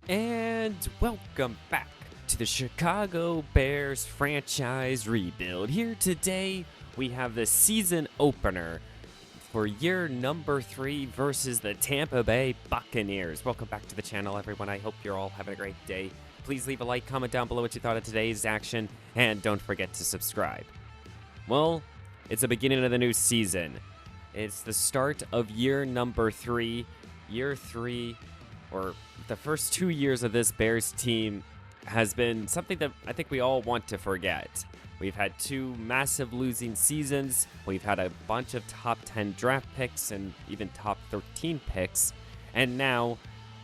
And welcome back to the Chicago Bears franchise rebuild. Here today, we have the season opener for year number 3 versus the Tampa Bay Buccaneers. Welcome back to the channel, everyone. I hope you're all having a great day. Please leave a like, comment down below what you thought of today's action, and don't forget to subscribe. Well, it's the beginning of the new season. It's the start of year number 3. Year 3, or the first 2 years of this Bears team, has been something that I think we all want to forget. We've had 2 massive losing seasons. We've had a bunch of top 10 draft picks and even top 13 picks. And now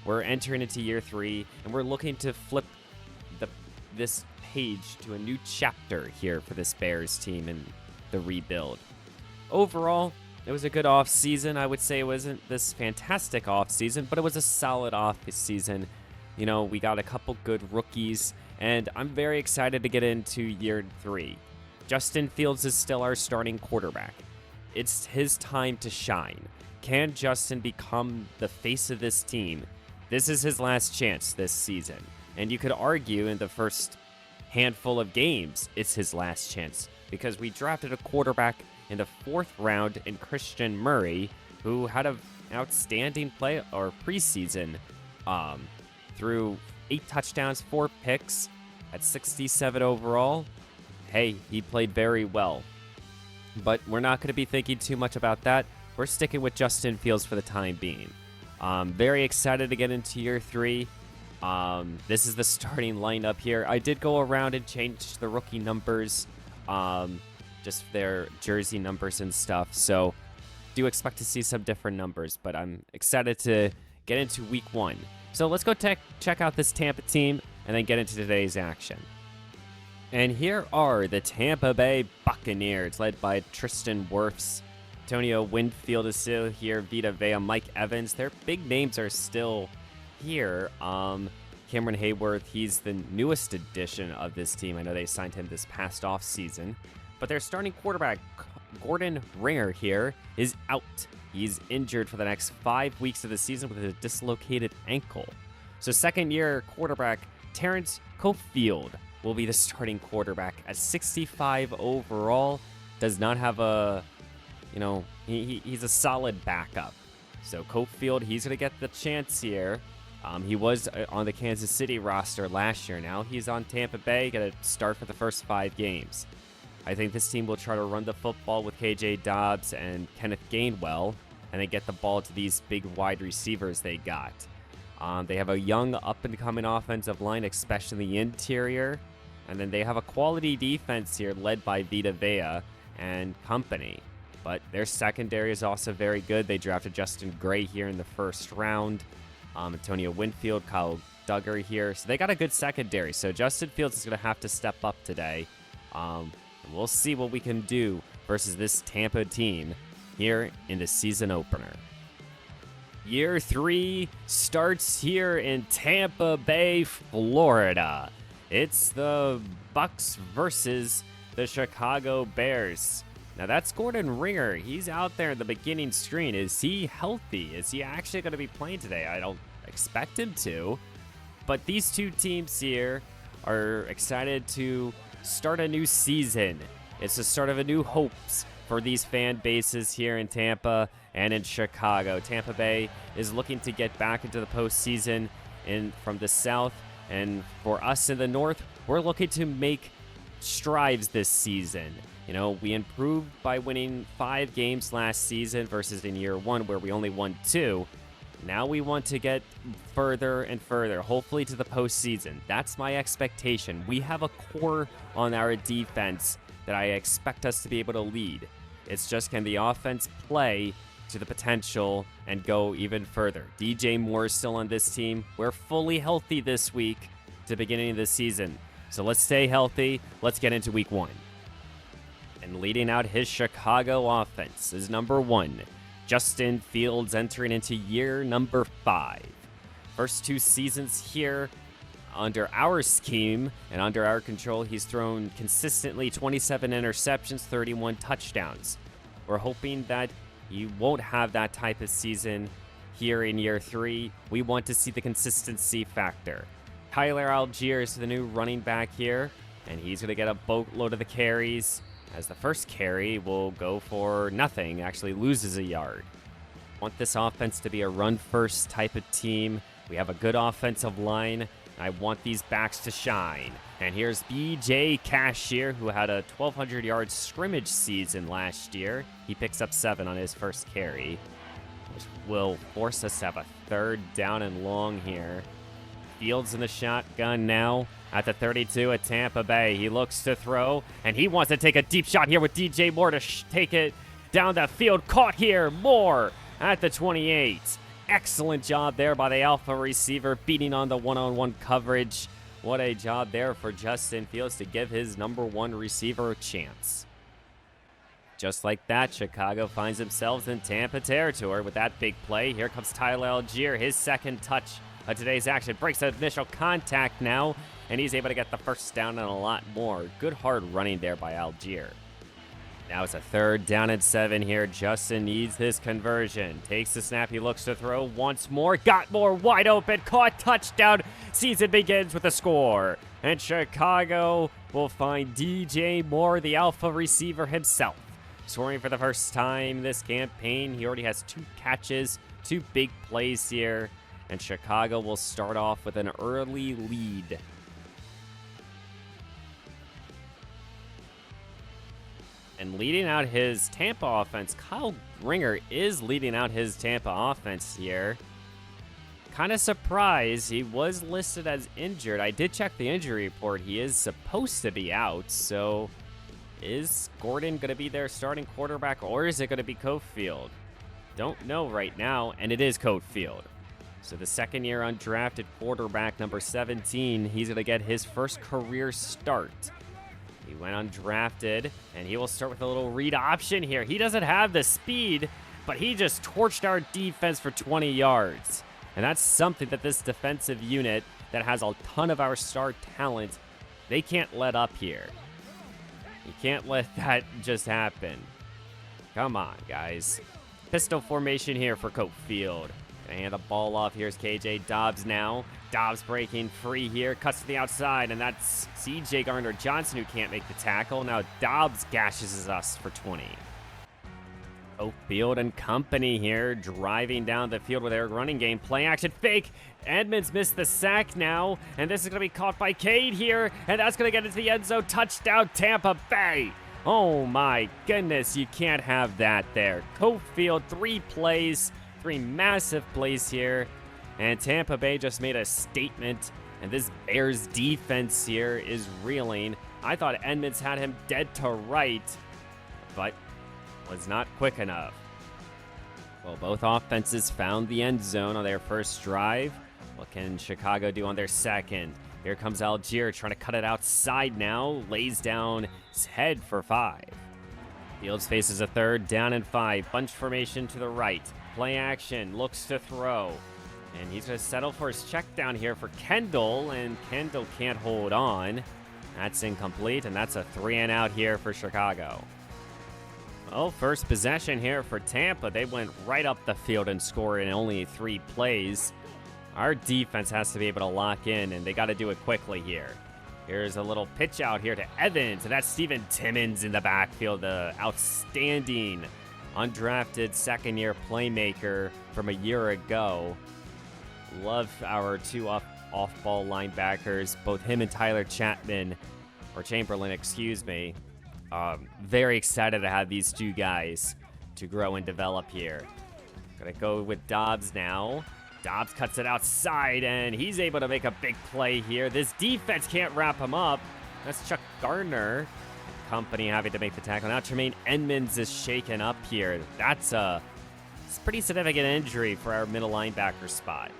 we're entering into year 3, and we're looking to flip this page to a new chapter here for this Bears team and the rebuild. Overall, it was a good off-season. I would say it wasn't this fantastic off-season, but it was a solid off-season. You know, we got a couple good rookies, and I'm very excited to get into year 3. Justin Fields is still our starting quarterback. It's his time to shine. Can Justin become the face of this team? This is his last chance this season. And you could argue in the first handful of games, it's his last chance, because we drafted a quarterback in the 4th round in Christian Murray, who had an outstanding play or preseason, through 8 touchdowns, 4 picks at 67 overall. Hey, he played very well. But we're not going to be thinking too much about that. We're sticking with Justin Fields for the time being. Very excited to get into year 3. This is the starting lineup here. I did go around and change the rookie numbers, just their jersey numbers and stuff. So do expect to see some different numbers, but I'm excited to get into week 1. So let's go check out this Tampa team and then get into today's action. And here are the Tampa Bay Buccaneers, led by Tristan Wirfs. Antonio Winfield is still here, Vita Vea, Mike Evans. Their big names are still here. Cameron Hayworth, he's the newest addition of this team. I know they signed him this past off season. But their starting quarterback, Gordon Ringer here, is out. He's injured for the next 5 weeks of the season with a dislocated ankle. So second-year quarterback Terrence Cofield will be the starting quarterback at 65 overall. Does not have a, he's a solid backup. So Cofield, he's going to get the chance here. He was on the Kansas City roster last year. Now he's on Tampa Bay, going to start for the first 5 games. I think this team will try to run the football with KJ Dobbs and Kenneth Gainwell, and then get the ball to these big wide receivers they got. They have a young up-and-coming offensive line, especially the interior, and then they have a quality defense here led by Vita Vea and company. But their secondary is also very good. They drafted Justin Gray here in the 1st round. Antonio Winfield, Kyle Duggar here. So they got a good secondary. So Justin Fields is going to have to step up today. We'll see what we can do versus this Tampa team here in the season opener. Year 3 starts here in Tampa Bay, Florida. It's the Bucs versus the Chicago Bears. Now that's Gordon Ringer. He's out there in the beginning screen. Is he healthy? Is he actually going to be playing today? I don't expect him to. But these 2 teams here are excited to start a new season. It's the start of a new hopes for these fan bases here in Tampa and in Chicago. Tampa Bay is looking to get back into the postseason from the South. And for us in the North, we're looking to make strides this season. We improved by winning 5 games last season versus in year 1 where we only won 2. Now we want to get further and further, hopefully to the postseason. That's my expectation. We have a core on our defense that I expect us to be able to lead. It's just, can the offense play to the potential and go even further? DJ Moore is still on this team. We're fully healthy this week to the beginning of the season. So let's stay healthy. Let's get into week 1. And leading out his Chicago offense is number 1, Justin Fields, entering into year number 5. First 2 seasons here under our scheme and under our control, he's thrown consistently 27 interceptions, 31 touchdowns. We're hoping that he won't have that type of season here in year 3. We want to see the consistency factor. Tyler Algier is the new running back here, and he's going to get a boatload of the carries, as the first carry will go for nothing, actually loses a yard. Want this offense to be a run-first type of team. We have a good offensive line. I want these backs to shine. And here's BJ Cashier, who had a 1,200-yard scrimmage season last year. He picks up 7 on his first carry, which will force us to have a 3rd down and long here. Fields in the shotgun now at the 32 at Tampa Bay. He looks to throw, and he wants to take a deep shot here with DJ Moore to take it down the field. Caught here, Moore at the 28. Excellent job there by the alpha receiver, beating on the one-on-one coverage. What a job there for Justin Fields to give his number 1 receiver a chance. Just like that, Chicago finds themselves in Tampa territory with that big play. Here comes Tyler Algier, his second touch of today's action. Breaks the initial contact now, and he's able to get the first down and a lot more. Good hard running there by Algier. Now it's a 3rd down and 7 here. Justin needs this conversion. Takes the snap. He looks to throw once more. Got more wide open. Caught. Touchdown. Season begins with a score. And Chicago will find DJ Moore, the alpha receiver himself, scoring for the first time this campaign. He already has 2 catches, 2 big plays here. And Chicago will start off with an early lead. And leading out his Tampa offense, Kyle Ringer is leading out his Tampa offense here. Kind of surprised. He was listed as injured. I did check the injury report. He is supposed to be out. So is Gordon going to be their starting quarterback, or is it going to be Cofield? Don't know right now, and it is Cofield. So the second-year undrafted quarterback, number 17, he's going to get his first career start. He went undrafted, and he will start with a little read option here. He doesn't have the speed, but he just torched our defense for 20 yards. And that's something that this defensive unit that has a ton of our star talent, they can't let up here. You can't let that just happen. Come on, guys. Pistol formation here for Cofield. Gonna hand the ball off. Here's KJ Dobbs now. Dobbs breaking free here. Cuts to the outside, and that's CJ Gardner-Johnson who can't make the tackle. Now Dobbs gashes us for 20. Cofield and company here, driving down the field with their running game. Play action fake. Edmonds missed the sack now, and this is going to be caught by Cade here, and that's going to get into the end zone. Touchdown, Tampa Bay. Oh my goodness, you can't have that there. Cofield, 3 plays, 3 massive plays here, and Tampa Bay just made a statement, and this Bears defense here is reeling. I thought Edmonds had him dead to right, but was not quick enough. Well, both offenses found the end zone on their first drive. What can Chicago do on their second? Here comes Algier trying to cut it outside now. Lays down his head for 5. Fields faces a 3rd down and 5. Bunch formation to the right. Play action. Looks to throw. And he's going to settle for his check down here for Kendall. And Kendall can't hold on. That's incomplete. And that's a 3 and out here for Chicago. Well, first possession here for Tampa. They went right up the field and scored in only 3 plays. Our defense has to be able to lock in, and they got to do it quickly here. Here's a little pitch out here to Evans, and that's Steven Timmons in the backfield, the outstanding undrafted second-year playmaker from a year ago. Love our 2 off-ball linebackers, both him and Tyler Chamberlain. Very excited to have these 2 guys to grow and develop here. Gonna go with Dobbs now. Dobbs cuts it outside, and he's able to make a big play here. This defense can't wrap him up. That's Chuck Gardner. Company having to make the tackle. Now Tremaine Edmonds is shaken up here. It's a pretty significant injury for our middle linebacker spot.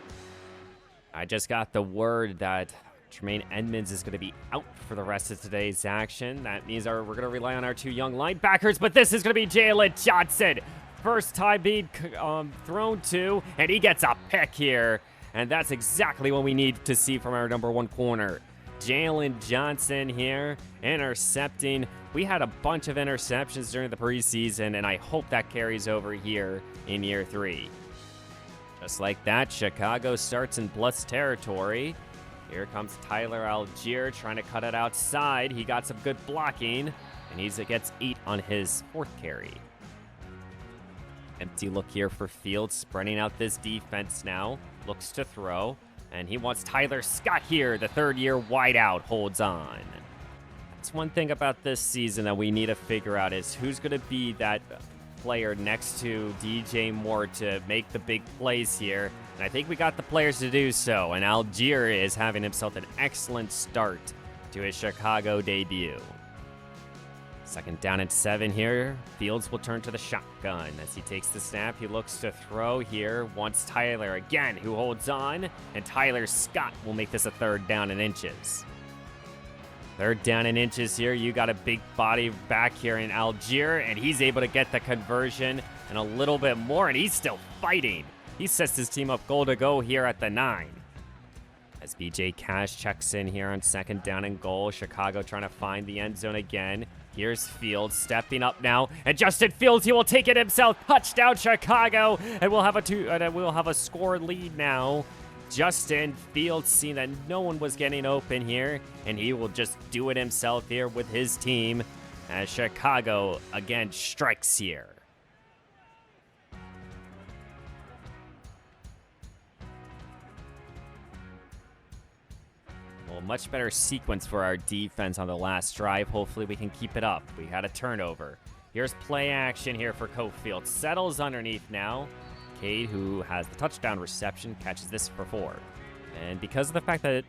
I just got the word that Tremaine Edmonds is going to be out for the rest of today's action. That means we're going to rely on our 2 young linebackers, but this is going to be Jalen Johnson. First time being thrown to, and he gets a pick here. And that's exactly what we need to see from our number 1 corner. Jalen Johnson here, intercepting. We had a bunch of interceptions during the preseason, and I hope that carries over here in year 3. Just like that, Chicago starts in plus territory. Here comes Tyler Algier trying to cut it outside. He got some good blocking, and he gets 8 on his 4th carry. Empty look here for Fields, spreading out this defense now. Looks to throw, and he wants Tyler Scott here. The third-year wideout holds on. That's one thing about this season that we need to figure out is who's going to be that player next to DJ Moore to make the big plays here. And I think we got the players to do so. And Algier is having himself an excellent start to his Chicago debut. 2nd down and 7 here. Fields will turn to the shotgun. As he takes the snap, he looks to throw here. Wants Tyler again, who holds on. And Tyler Scott will make this a 3rd down and inches. 3rd down and inches here. You got a big body back here in Algier, and he's able to get the conversion and a little bit more, and he's still fighting. He sets his team up goal to go here at the 9. As BJ Cash checks in here on 2nd down and goal. Chicago trying to find the end zone again. Here's Fields stepping up now, and Justin Fields, he will take it himself. Touchdown, Chicago, and we'll have a score lead now. Justin Fields seeing that no one was getting open here, and he will just do it himself here with his team as Chicago again strikes here. Well, much better sequence for our defense on the last drive. Hopefully we can keep it up. We had a turnover. Here's play action here for Cofield. Settles underneath now. Cade, who has the touchdown reception, catches this for 4. And because of the fact that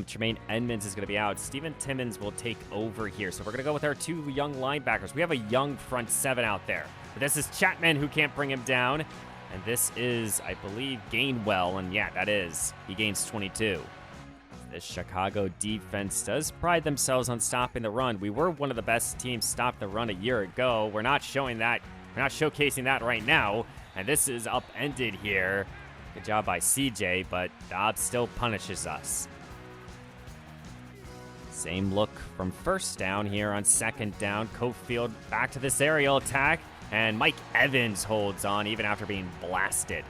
Tremaine Edmonds is going to be out, Steven Timmons will take over here. So we're going to go with our 2 young linebackers. We have a young front 7 out there. But this is Chapman who can't bring him down. And this is, I believe, Gainwell. And yeah, that is. He gains 22. This Chicago defense does pride themselves on stopping the run. We were one of the best teams stop the run a year ago. We're not showing that. We're not showcasing that right now. And this is upended here. Good job by CJ, but Dobbs still punishes us. Same look from 1st down here on 2nd down. Cofield back to this aerial attack, and Mike Evans holds on even after being blasted.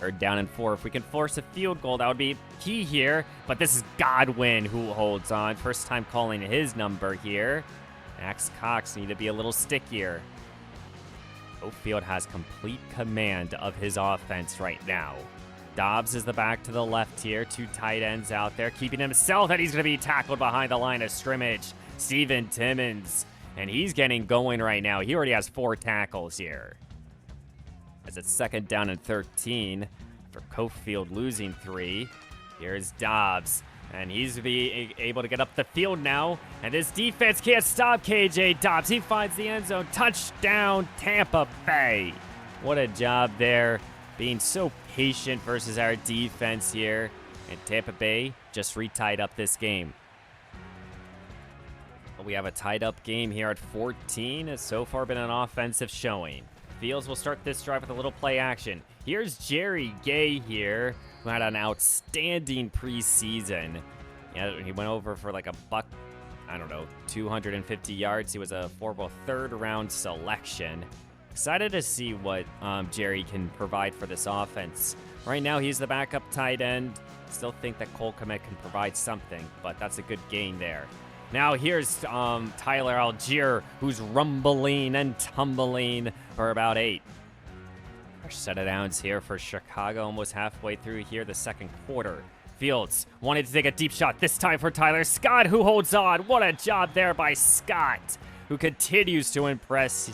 3rd down and 4. If we can force a field goal, that would be key here. But this is Godwin who holds on. First time calling his number here. Max Cox need to be a little stickier. Cofield has complete command of his offense right now. Dobbs is the back to the left here. 2 tight ends out there, keeping himself, and he's going to be tackled behind the line of scrimmage. Steven Timmons, and he's getting going right now. He already has 4 tackles here. As it's 2nd down and 13 for Cofield losing 3. Here's Dobbs, and he's able to get up the field now. And this defense can't stop KJ Dobbs. He finds the end zone. Touchdown, Tampa Bay. What a job there, being so patient versus our defense here. And Tampa Bay just retied up this game. We have a tied up game here at 14. It's so far been an offensive showing. Fields will start this drive with a little play action. Here's Jerry Gay here, who had an outstanding preseason. Yeah, he went over for like a 250 yards. He was a 3rd round selection. Excited to see what Jerry can provide for this offense. Right now, he's the backup tight end. Still think that Cole Kmet can provide something, but that's a good gain there. Now here's Tyler Algier, who's rumbling and tumbling for about 8. First set of downs here for Chicago, almost halfway through here, the 2nd quarter. Fields wanted to take a deep shot, this time for Tyler Scott, who holds on. What a job there by Scott, who continues to impress,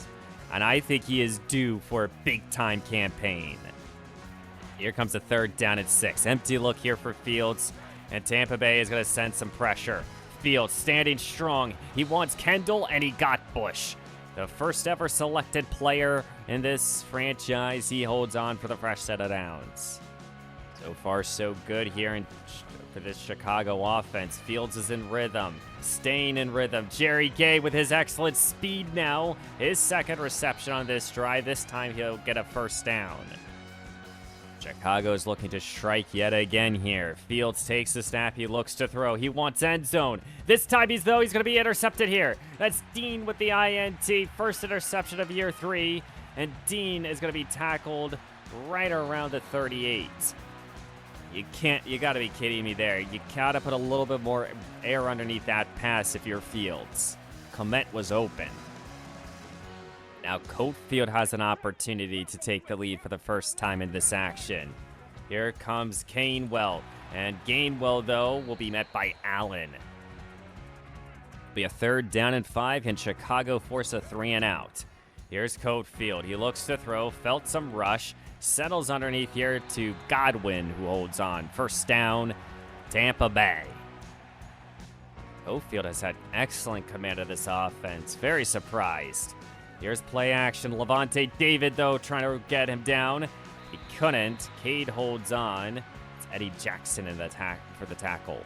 and I think he is due for a big-time campaign. Here comes a 3rd down and 6. Empty look here for Fields, and Tampa Bay is going to send some pressure. Fields standing strong. He wants Kendall, and he got Bush. The first ever selected player in this franchise. He holds on for the fresh set of downs. So far, so good here for this Chicago offense. Fields is in rhythm, staying in rhythm. Jerry Gay with his excellent speed now. His 2nd reception on this drive. This time he'll get a 1st down. Chicago's looking to strike yet again here. Fields takes the snap. He looks to throw. He wants end zone. This time he's going to be intercepted here. That's Dean with the INT. First interception of year 3. And Dean is going to be tackled right around the 38. You gotta be kidding me there. You gotta put a little bit more air underneath that pass if you're Fields. Komet was open. Now Cofield has an opportunity to take the lead for the first time in this action. Here comes Gainwell. And Gainwell, though, will be met by Allen. Be a 3rd down and 5. Can Chicago force a 3 and out? Here's Cofield. He looks to throw, felt some rush, settles underneath here to Godwin, who holds on. 1st down, Tampa Bay. Cofield has had excellent command of this offense. Very surprised. Here's play action. Levante David, though, trying to get him down. He couldn't. Cade holds on. It's Eddie Jackson in the for the tackle.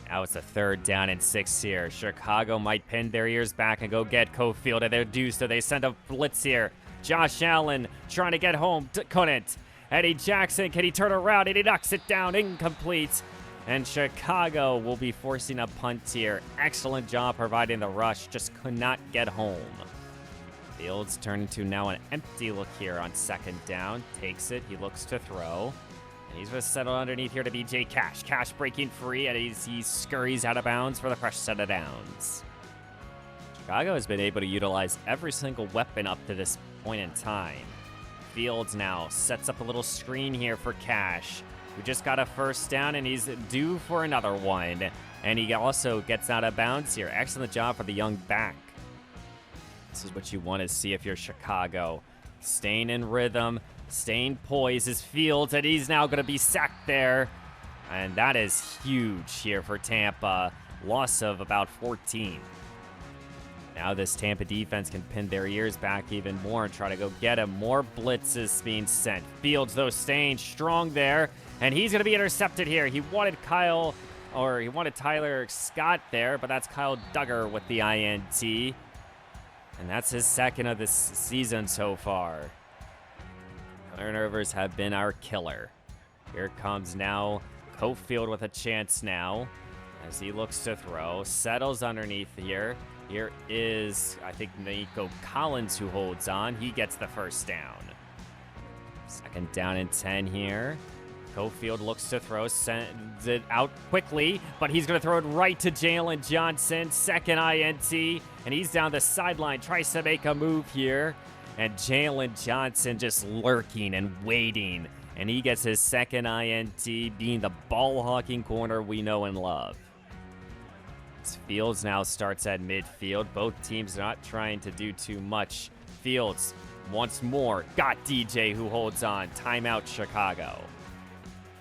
Now it's a 3rd down and 6 here. Chicago might pin their ears back and go get Cofield, and they do so. They send a blitz here. Josh Allen trying to get home. Couldn't. Eddie Jackson, can he turn around? And he knocks it down. Incomplete. And Chicago will be forcing a punt here. Excellent job providing the rush. Just could not get home. Fields turned into now an empty look here on 2nd down. Takes it. He looks to throw. And he's going to settle underneath here to BJ Cash. Cash breaking free, and he scurries out of bounds for the fresh set of downs. Chicago has been able to utilize every single weapon up to this point in time. Fields now sets up a little screen here for Cash, who just got a 1st down, and he's due for another one. And he also gets out of bounds here. Excellent job for the young back. This is what you want to see if you're Chicago. Staying in rhythm, staying poised is Fields, and he's now going to be sacked there. And that is huge here for Tampa. Loss of about 14. Now this Tampa defense can pin their ears back even more and try to go get him. More blitzes being sent. Fields, though, staying strong there, and he's going to be intercepted here. He wanted Tyler Scott there, but that's Kyle Duggar with the INT. And that's his 2nd of this season so far. Turnovers have been our killer. Here comes now Cofield with a chance now as he looks to throw. Settles underneath here. Here is, I think, Nico Collins who holds on. He gets the 1st down. 2nd down and 10 here. Cofield looks to throw, sends it out quickly, but he's going to throw it right to Jalen Johnson. 2nd INT, and he's down the sideline, tries to make a move here. And Jalen Johnson just lurking and waiting, and he gets his 2nd INT, being the ball-hawking corner we know and love. Fields now starts at midfield. Both teams not trying to do too much. Fields once more got DJ, who holds on. Timeout, Chicago.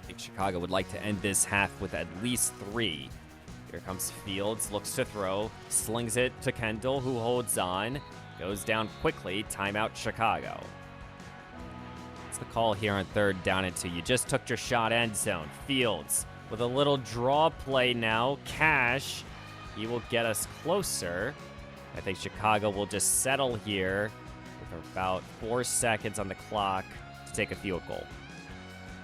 I think Chicago would like to end this half with at least 3. Here comes Fields, looks to throw, slings it to Kendall, who holds on. Goes down quickly. Timeout, Chicago. What's the call here on 3rd down and 2? You just took your shot, end zone. Fields with a little draw play now. Cash, he will get us closer. I think Chicago will just settle here with about 4 seconds on the clock to take a field goal.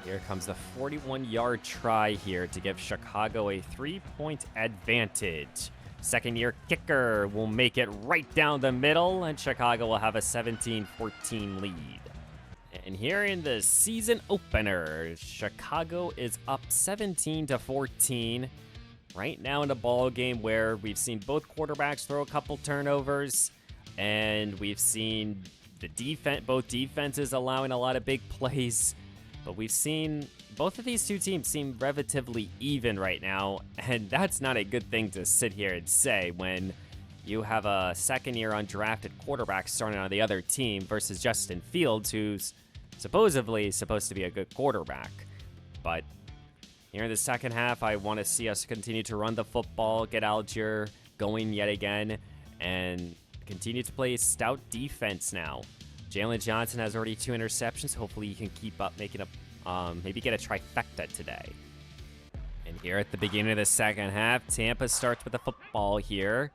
Here comes the 41-yard try here to give Chicago a 3-point advantage. 2nd-year kicker will make it right down the middle, and Chicago will have a 17-14 lead. And here in the season opener, Chicago is up 17-14. Right now in a ball game where we've seen both quarterbacks throw a couple turnovers, and we've seen both defenses allowing a lot of big plays. But we've seen both of these two teams seem relatively even right now, and that's not a good thing to sit here and say when you have a 2nd-year undrafted quarterback starting on the other team versus Justin Fields, who's supposedly supposed to be a good quarterback. But here in the 2nd half, I want to see us continue to run the football, get Algier going yet again, and continue to play stout defense now. Jalen Johnson has already 2 interceptions. Hopefully he can keep up, making maybe get a trifecta today. And here at the beginning of the 2nd half, Tampa starts with the football here.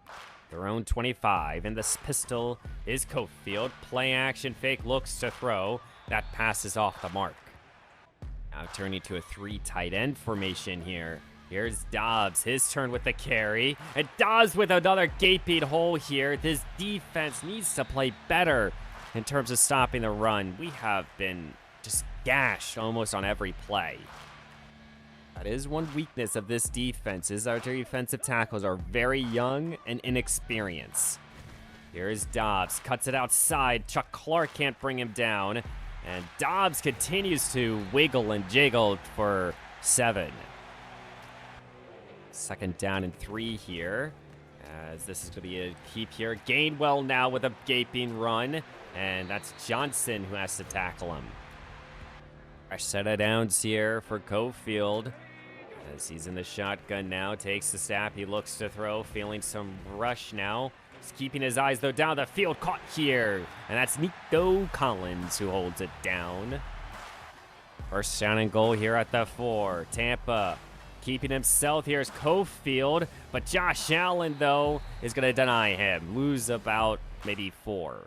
Their own 25. And this pistol is Cofield. Play action fake, looks to throw. That pass is off the mark. Now turning to a 3 tight end formation here. Here's Dobbs, his turn with the carry. And Dobbs with another gaping hole here. This defense needs to play better. in terms of stopping the run. We have been just gashed almost on every play. That is one weakness of this defense, is our defensive tackles are very young and inexperienced. Here's Dobbs, cuts it outside. Chuck Clark can't bring him down. And Dobbs continues to wiggle and jiggle for 7. 2nd down and 3 here, as this is going to be a keep here. Gainwell now with a gaping run, and that's Johnson who has to tackle him. Fresh set of downs here for Cofield, as he's in the shotgun now, takes the snap, he looks to throw, feeling some rush now. He's keeping his eyes, though, down the field, caught here, and that's Nico Collins who holds it down. 1st down and goal here at the 4. Tampa keeping himself. Here's Cofield, but Josh Allen, though, is going to deny him. Lose about maybe 4.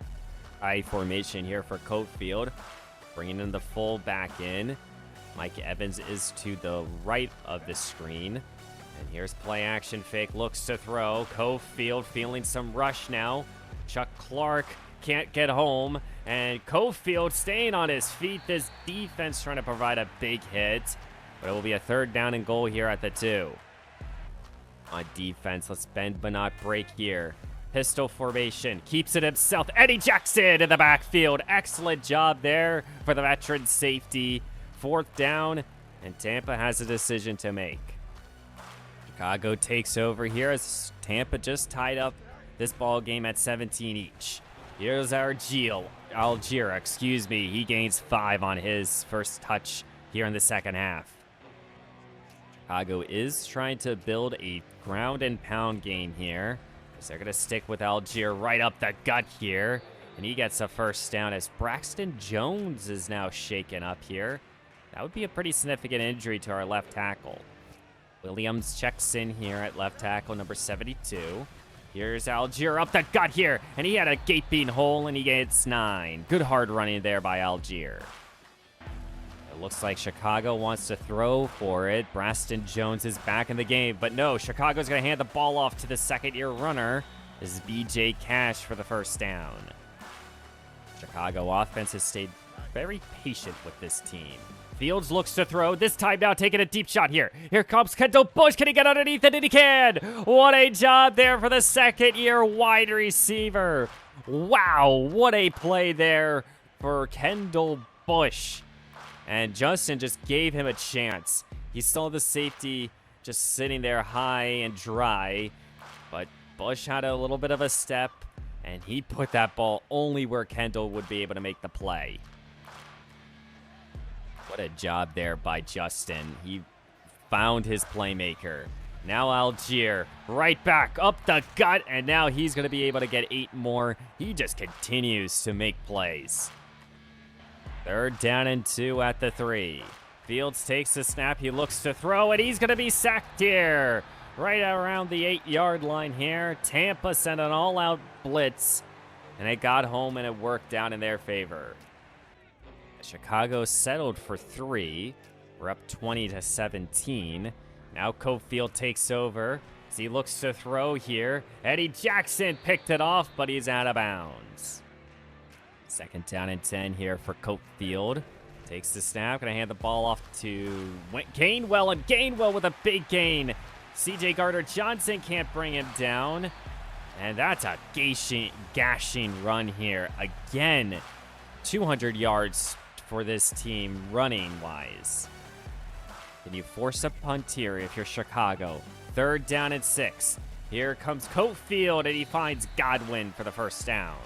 I formation here for Cofield, bringing in the full back in. Mike Evans is to the right of the screen. And here's play action fake, looks to throw. Cofield feeling some rush now. Chuck Clark can't get home. And Cofield staying on his feet. This defense trying to provide a big hit. But it will be a 3rd down and goal here at the 2. On defense, let's bend but not break here. Pistol formation, keeps it himself. Eddie Jackson in the backfield. Excellent job there for the veteran safety. 4th down, and Tampa has a decision to make. Chicago takes over here as Tampa just tied up this ball game at 17 each. Here's Algier, he gains 5 on his first touch here in the 2nd half. Chicago is trying to build a ground and pound game here. So they're going to stick with Algier right up the gut here. And he gets a 1st down as Braxton Jones is now shaken up here. That would be a pretty significant injury to our left tackle. Williams checks in here at left tackle, number 72. Here's Algier up the gut here, and he had a gaping hole, and he gets 9. Good hard running there by Algier. It looks like Chicago wants to throw for it. Braxton Jones is back in the game, but no, Chicago's going to hand the ball off to the 2nd-year runner. This is B.J. Cash for the 1st down. Chicago offense has stayed very patient with this team. Fields looks to throw, this time now taking a deep shot here. Here comes Kendall Bush. Can he get underneath it? And he can. What a job there for the 2nd-year wide receiver. Wow, what a play there for Kendall Bush. And Justin just gave him a chance. He saw the safety just sitting there high and dry. But Bush had a little bit of a step, and he put that ball only where Kendall would be able to make the play. What a job there by Justin. He found his playmaker. Now Algier right back up the gut, and now he's going to be able to get 8 more. He just continues to make plays. 3rd down and 2 at the 3. Fields takes the snap. He looks to throw, and he's going to be sacked here. Right around the 8-yard line here. Tampa sent an all-out blitz, and it got home, and it worked out in their favor. Chicago settled for 3. We're up 20-17. Now Cofield takes over as he looks to throw here. Eddie Jackson picked it off, but he's out of bounds. 2nd down and 10 here for Cofield. Takes the snap, gonna hand the ball off to Gainwell, and Gainwell with a big gain. C.J. Gardner-Johnson can't bring him down. And that's a gashing run here. Again, 200 yards for this team running-wise. Can you force a punt here if you're Chicago? 3rd down and 6. Here comes Cofield, and he finds Godwin for the 1st down.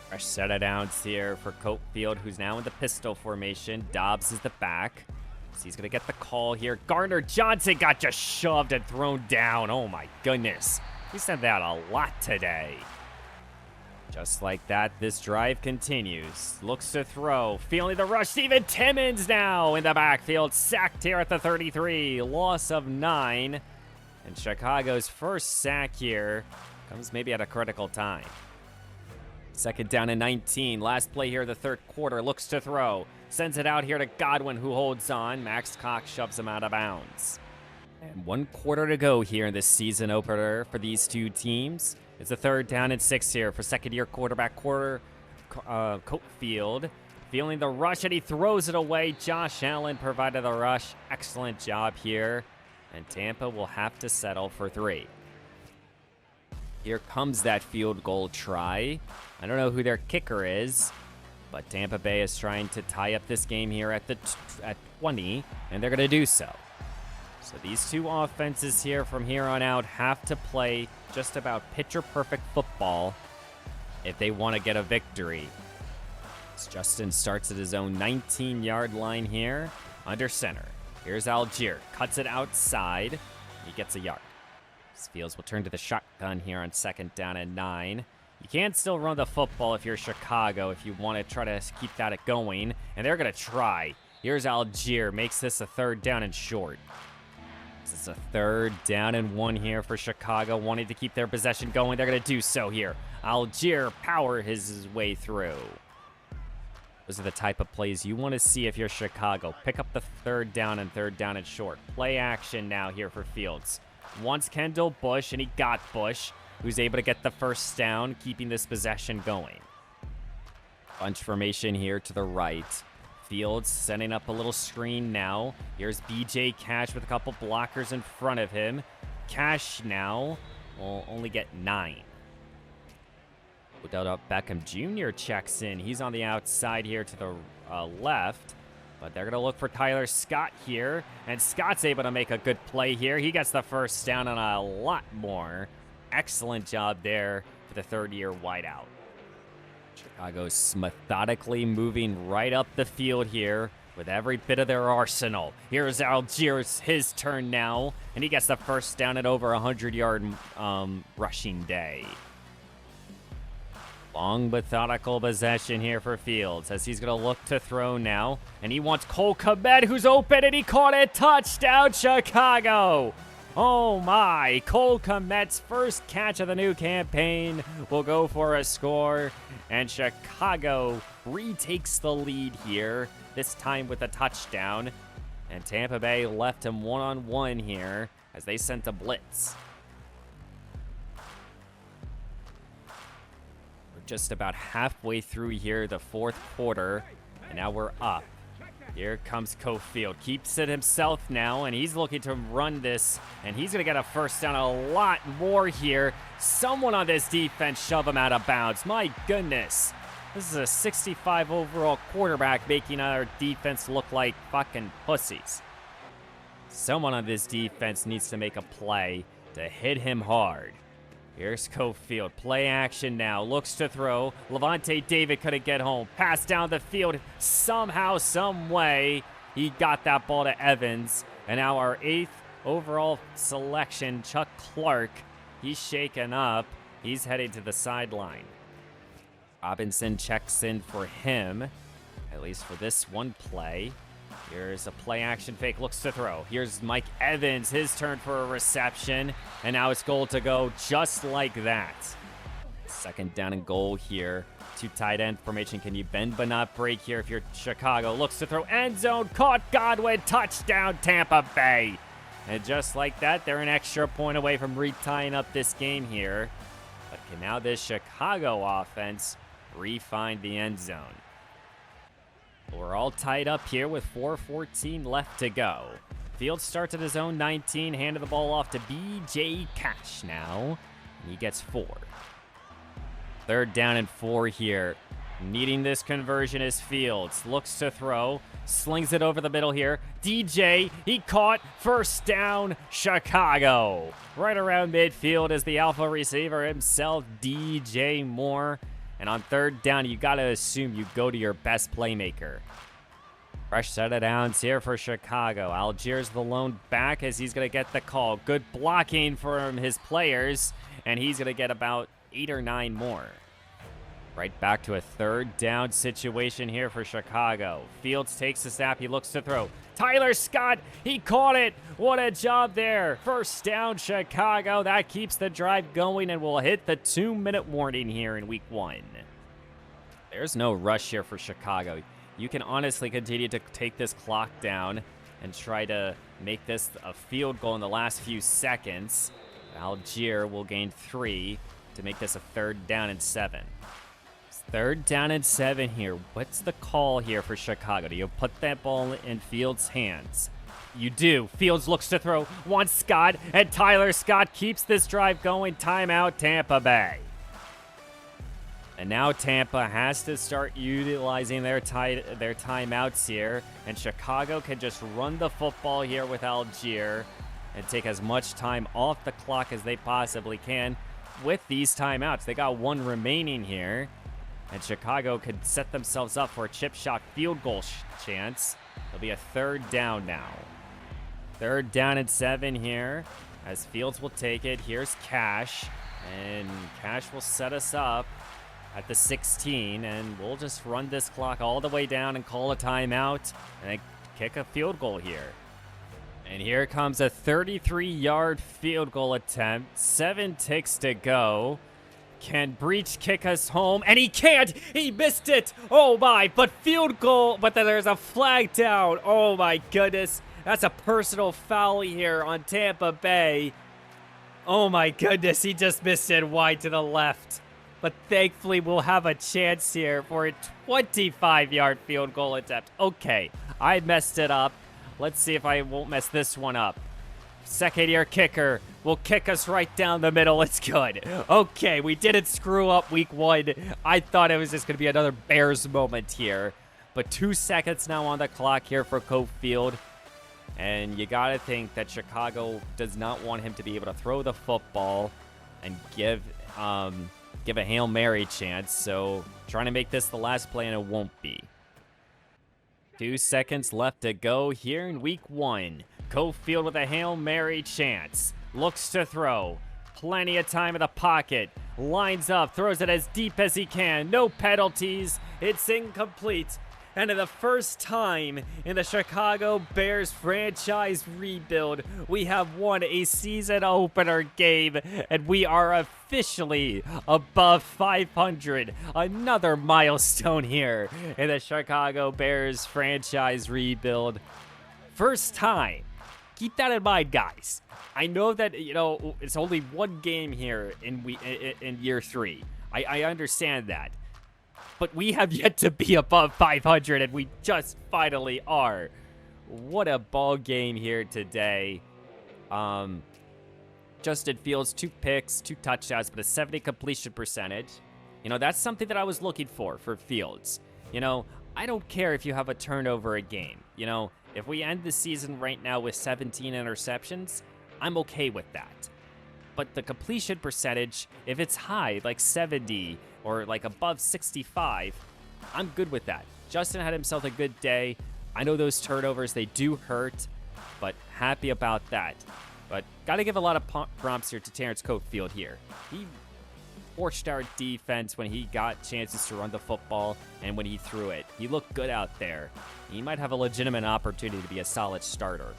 Fresh set of downs here for Cofield, who's now in the pistol formation. Dobbs is the back. So he's going to get the call here. Gardner-Johnson got just shoved and thrown down. Oh, my goodness. He said that a lot today. Just like that, this drive continues. Looks to throw. Feeling the rush. Steven Timmons now in the backfield. Sacked here at the 33. Loss of 9. And Chicago's first sack here comes maybe at a critical time. 2nd down and 19. Last play here of the 3rd quarter. Looks to throw. Sends it out here to Godwin, who holds on. Max Cox shoves him out of bounds. And 1 quarter to go here in this season opener for these two teams. It's a 3rd down and 6 here for 2nd-year quarterback Coatfield. Feeling the rush, and he throws it away. Josh Allen provided the rush. Excellent job here. And Tampa will have to settle for 3. Here comes that field goal try. I don't know who their kicker is, but Tampa Bay is trying to tie up this game here at 20, and they're going to do so. So these two offenses here from here on out have to play just about picture-perfect football if they want to get a victory. As Justin starts at his own 19-yard line here under center. Here's Algier. Cuts it outside. He gets a yard. Fields will turn to the shotgun here on 2nd down and 9. You can still run the football if you're Chicago, if you want to try to keep that going. And they're going to try. Here's Algier. Makes this a 3rd down and short. This is a 3rd down and 1 here for Chicago, wanting to keep their possession going. They're going to do so here. Algier power his way through. Those are the type of plays you want to see if you're Chicago. Pick up the 3rd down and short. Play action now here for Fields. Wants Kendall Bush, and he got Bush, who's able to get the 1st down, keeping this possession going. Bunch formation here to the right. Fields setting up a little screen now. Here's B.J. Cash with a couple blockers in front of him. Cash now will only get 9. Odell Beckham Jr. checks in. He's on the outside here to the left. But they're going to look for Tyler Scott here. And Scott's able to make a good play here. He gets the 1st down and a lot more. Excellent job there for the 3rd-year wideout. Chicago's methodically moving right up the field here with every bit of their arsenal. Here's Algiers, his turn now. And he gets the 1st down at over 100-yard rushing day. Long methodical possession here for Fields as he's going to look to throw now. And he wants Cole Kmet, who's open, and he caught it. Touchdown, Chicago. Oh, my. Cole Kmet's 1st catch of the new campaign will go for a score. And Chicago retakes the lead here, this time with a touchdown. And Tampa Bay left him one-on-one here as they sent a blitz. Just about halfway through here, the 4th quarter, and now we're up. Here comes Cofield. Keeps it himself now, and he's looking to run this, and he's going to get a 1st down. A lot more here. Someone on this defense shove him out of bounds. My goodness. This is a 65 overall quarterback making our defense look like fucking pussies. Someone on this defense needs to make a play to hit him hard. Here's Cofield. Play action now. Looks to throw. Levante David couldn't get home. Pass down the field. Somehow, some way, he got that ball to Evans. And now our 8th overall selection, Chuck Clark. He's shaken up. He's heading to the sideline. Robinson checks in for him, at least for this one play. Here's a play action fake, looks to throw. Here's Mike Evans, his turn for a reception. And now it's goal to go just like that. 2nd down and goal here. 2 tight end formation. Can you bend but not break here if you're Chicago? Looks to throw, end zone, caught Godwin, touchdown Tampa Bay. And just like that, they're an extra point away from retying up this game here. But can now this Chicago offense re-find the end zone? We're all tied up here with 4:14 left to go. Fields starts at his own 19, handed the ball off to B.J. Cash now. And he gets 4. 3rd down and 4 here. Needing this conversion is Fields. Looks to throw. Slings it over the middle here. DJ, he caught. 1st down, Chicago. Right around midfield is the alpha receiver himself, DJ Moore. And on 3rd down, you got to assume you go to your best playmaker. Fresh set of downs here for Chicago. Algiers the lone back as he's going to get the call. Good blocking from his players, and he's going to get about 8 or 9 more. Right back to a 3rd down situation here for Chicago. Fields takes the snap. He looks to throw. Tyler Scott, he caught it. What a job there. 1st down, Chicago. That keeps the drive going, and we'll hit the 2-minute warning here in week 1. There's no rush here for Chicago. You can honestly continue to take this clock down and try to make this a field goal in the last few seconds. Algier will gain 3 to make this a 3rd down and 7. 3rd down and 7 here. What's the call here for Chicago? Do you put that ball in Fields' hands? You do. Fields looks to throw. Wants Scott, and Tyler Scott keeps this drive going. Timeout, Tampa Bay. And now Tampa has to start utilizing their timeouts here. And Chicago can just run the football here with Algier and take as much time off the clock as they possibly can with these timeouts. They got 1 remaining here. And Chicago could set themselves up for a chip shot field goal chance. It'll be a 3rd down now. 3rd down and 7 here as Fields will take it. Here's Cash. And Cash will set us up at the 16, and we'll just run this clock all the way down and call a timeout and then kick a field goal here. And here comes a 33-yard field goal attempt. 7 ticks to go. Can Breach kick us home? And he can't! He missed it! Oh my, but field goal, but then there's a flag down. Oh my goodness. That's a personal foul here on Tampa Bay. Oh my goodness, he just missed it wide to the left. But thankfully, we'll have a chance here for a 25-yard field goal attempt. Okay, I messed it up. Let's see if I won't mess this one up. 2nd-year kicker will kick us right down the middle. It's good. Okay, we didn't screw up week 1. I thought it was just going to be another Bears moment here. But 2 seconds now on the clock here for Cofield. And you got to think that Chicago does not want him to be able to throw the football and give a Hail Mary chance. So trying to make this the last play, and it won't be. 2 seconds left to go here in week 1. Cofield with a Hail Mary chance. Looks to throw. Plenty of time in the pocket. Lines up. Throws it as deep as he can. No penalties. It's incomplete. And for the first time in the Chicago Bears franchise rebuild, we have won a season opener game, and we are officially above 500. Another milestone here in the Chicago Bears franchise rebuild. First time. Keep that in mind, guys. I know that, it's only 1 game here in year 3. I understand that. But we have yet to be above 500, and we just finally are. What a ball game here today. Justin Fields, 2 picks, 2 touchdowns, but a 70 completion percentage. That's something that I was looking for Fields. I don't care if you have a turnover a game. If we end the season right now with 17 interceptions, I'm okay with that. But the completion percentage, if it's high, like 70 or like above 65, I'm good with that. Justin had himself a good day. I know those turnovers, they do hurt, but happy about that. But got to give a lot of prompts here to Terrence Cofield here. He torched our defense when he got chances to run the football and when he threw it. He looked good out there. He might have a legitimate opportunity to be a solid starter.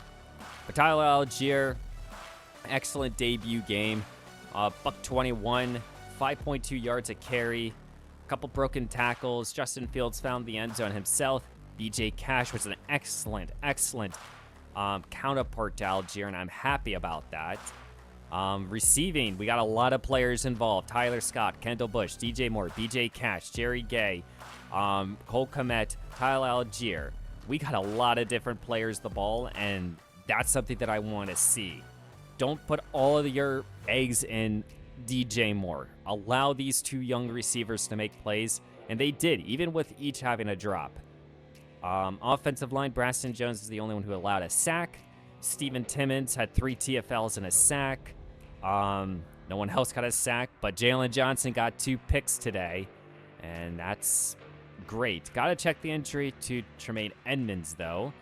But Tyler Algier, excellent debut game. Buck 21, 5.2 yards a carry, a couple broken tackles. Justin Fields found the end zone himself. BJ Cash was an excellent counterpart to Algier, and I'm happy about that. Receiving, we got a lot of players involved. Tyler Scott, Kendall Bush, DJ Moore, BJ Cash, Jerry Gay, Cole Kmet, Tyler Algier. We got a lot of different players the ball, and that's something that I want to see. Don't put all of your eggs in DJ Moore. Allow these 2 young receivers to make plays, and they did, even with each having a drop. Offensive line, Braston Jones is the only one who allowed a sack. Steven Timmons had 3 TFLs and a sack. No one else got a sack, but Jalen Johnson got 2 picks today, and that's great. Got to check the injury to Tremaine Edmonds, though.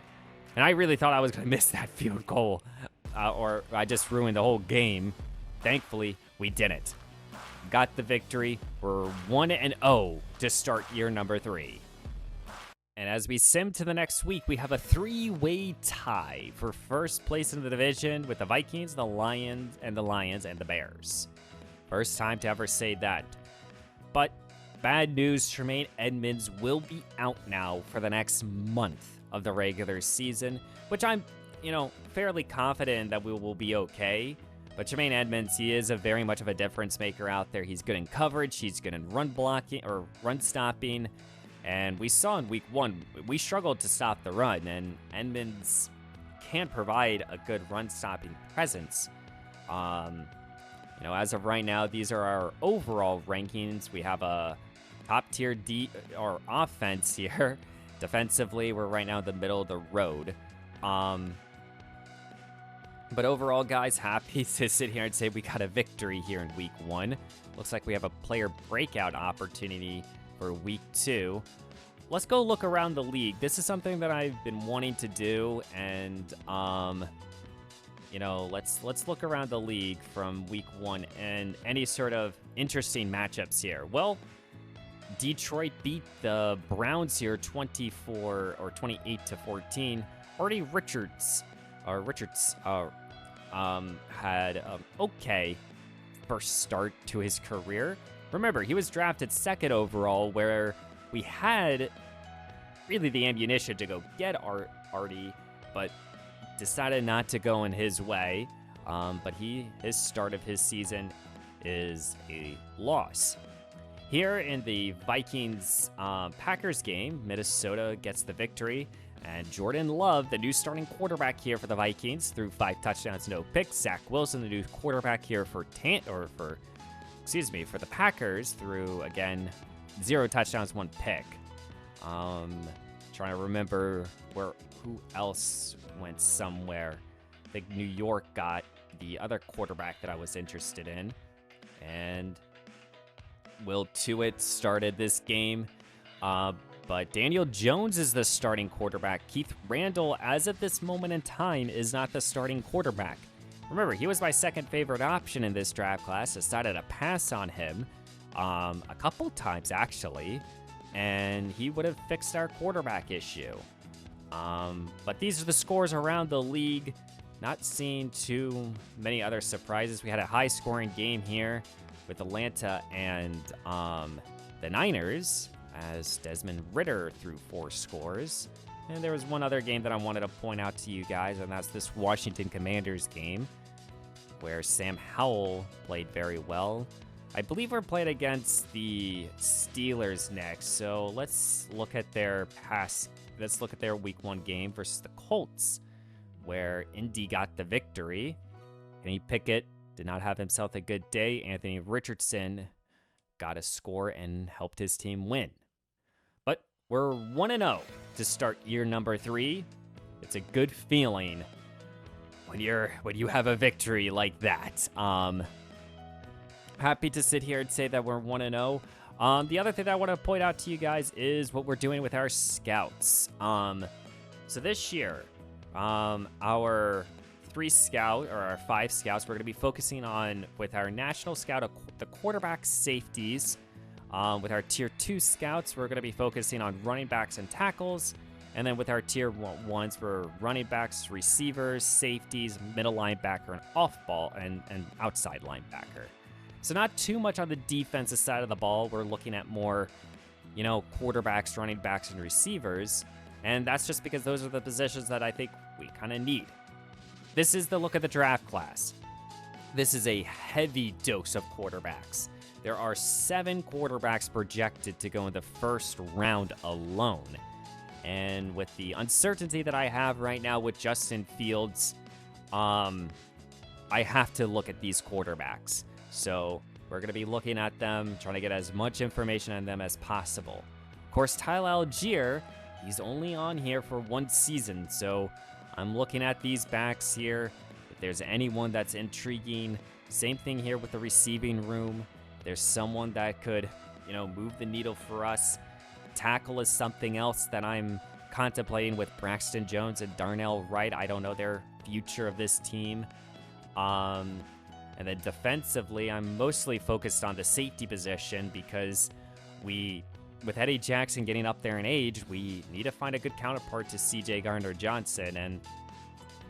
And I really thought I was going to miss that field goal, or I just ruined the whole game. Thankfully, we didn't. Got the victory. We're 1-0 to start year number 3. And as we sim to the next week, we have a 3-way tie for first place in the division with the Vikings, the Lions, and the Bears. First time to ever say that. But bad news, Tremaine Edmonds will be out now for the next month of the regular season, which I'm, fairly confident that we will be okay. But Jermaine Edmonds, he is a very much of a difference maker out there. He's good in coverage. He's good in run blocking or run stopping. And we saw in week 1, we struggled to stop the run. And Edmonds can provide a good run stopping presence. As of right now, these are our overall rankings. We have a top tier or offense here. Defensively, we're right now in the middle of the road. But overall, guys, happy to sit here and say we got a victory here in week 1. Looks like we have a player breakout opportunity for week 2. Let's go look around the league. This is something that I've been wanting to do, and let's look around the league from week 1 and any sort of interesting matchups here. Well, Detroit beat the Browns here 28-14. Already Richards had okay first start to his career. Remember, he was drafted 2nd overall, where we had really the ammunition to go get Artie, but decided not to go in his way. But his start of his season is a loss. Here in the Vikings-Packers game, Minnesota gets the victory. And Jordan Love, the new starting quarterback here for the Vikings, threw 5 touchdowns, no picks. Zach Wilson, the new quarterback here for the Packers, threw, again, 0 touchdowns, 1 pick. Trying to remember who else went somewhere. I think New York got the other quarterback that I was interested in. And Will Tuitt started this game. But Daniel Jones is the starting quarterback. Keith Randall, as of this moment in time, is not the starting quarterback. Remember, he was my 2nd favorite option in this draft class. Decided to pass on him a couple times, actually, and he would have fixed our quarterback issue. But these are the scores around the league. Not seeing too many other surprises. We had a high-scoring game here with Atlanta and the Niners, as Desmond Ridder threw 4 scores. And there was one other game that I wanted to point out to you guys, and that's this Washington Commanders game, where Sam Howell played very well. I believe we're playing against the Steelers next, so let's look at their week 1 game versus the Colts, where Indy got the victory. Kenny Pickett did not have himself a good day. Anthony Richardson got a score and helped his team win. But we're 1-0 to start year number 3. It's a good feeling when you have a victory like that. Happy to sit here and say that we're 1-0. The other thing that I want to point out to you guys is what we're doing with our scouts. So this year, our 5 scouts, we're going to be focusing on, with our national scout, the quarterback safeties. With our tier 2 scouts, we're going to be focusing on running backs and tackles. And then with our tier 1s for running backs, receivers, safeties, middle linebacker, and off-ball and outside linebacker. So not too much on the defensive side of the ball. We're looking at more, quarterbacks, running backs, and receivers. And that's just because those are the positions that I think we kind of need. This is the look at the draft class. This is a heavy dose of quarterbacks. There are 7 quarterbacks projected to go in the first round alone. And with the uncertainty that I have right now with Justin Fields, I have to look at these quarterbacks. So we're going to be looking at them, trying to get as much information on them as possible. Of course, Tyler Algier, he's only on here for 1 season, so I'm looking at these backs here. If there's anyone that's intriguing, same thing here with the receiving room. There's someone that could, move the needle for us. Tackle is something else that I'm contemplating with Braxton Jones and Darnell Wright. I don't know their future of this team. And then defensively, I'm mostly focused on the safety position because with Eddie Jackson getting up there in age, we need to find a good counterpart to C.J. Gardner-Johnson, and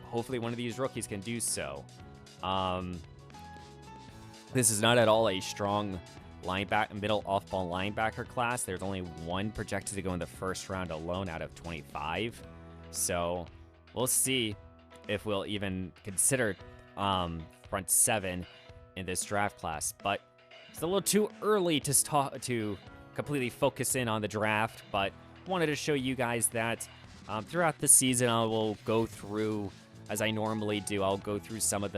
hopefully one of these rookies can do so. This is not at all a strong middle off-ball linebacker class. There's only 1 projected to go in the first round alone out of 25. So we'll see if we'll even consider front 7 in this draft class. But it's a little too early to completely focus in on the draft, but wanted to show you guys that throughout the season I will go through, as I normally do, I'll go through some of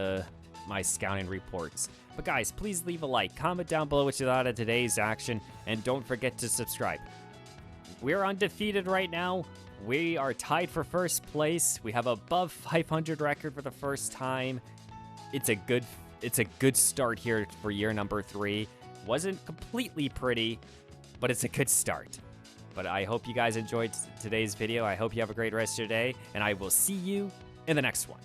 my scouting reports. But guys, please leave a like, comment down below what you thought of today's action, and don't forget to subscribe. We're undefeated right now. We are tied for first place. We have above 500 record for the first time. It's a good start here for year number 3. Wasn't completely pretty, but it's a good start. But I hope you guys enjoyed today's video. I hope you have a great rest of your day, and I will see you in the next one.